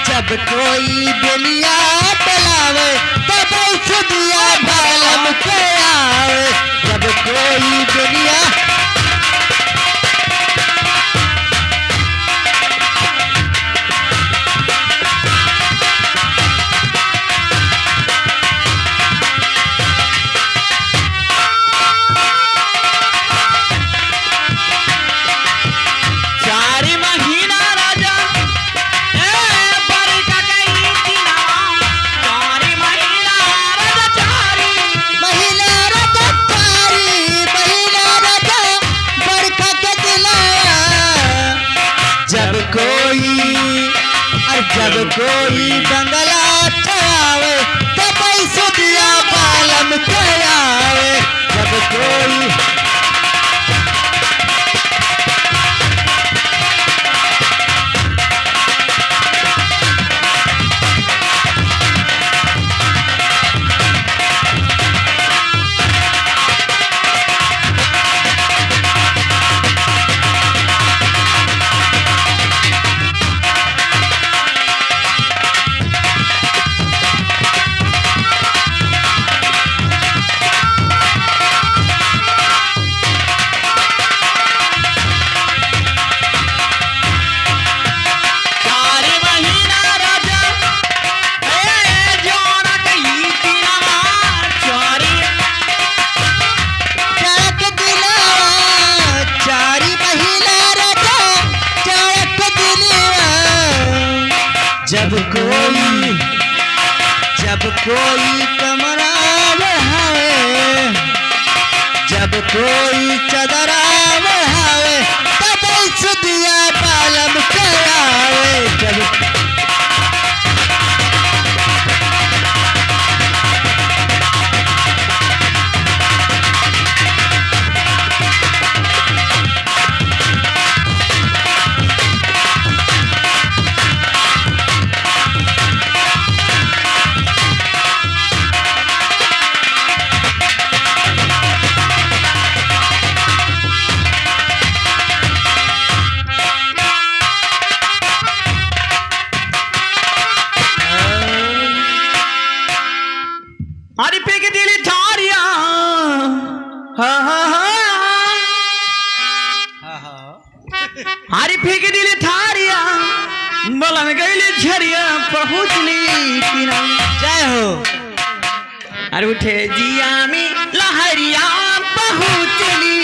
जब कोई दुनिया चलावे तब सुदिया बालम के आवे। जब कोई दुनिया जब कोई बंगला चलावे तब सुदिया बालम के आवे। जब कोई जब कोई कमरा बहावे, जब कोई चदरा बहावे तब सुदिया बालम के आवे। जब हारी फेंक दिले थारिया बलन गईले झरिया पहुँचली तीना। जय हो। अरे उठे जिया में लहरिया पहुँचली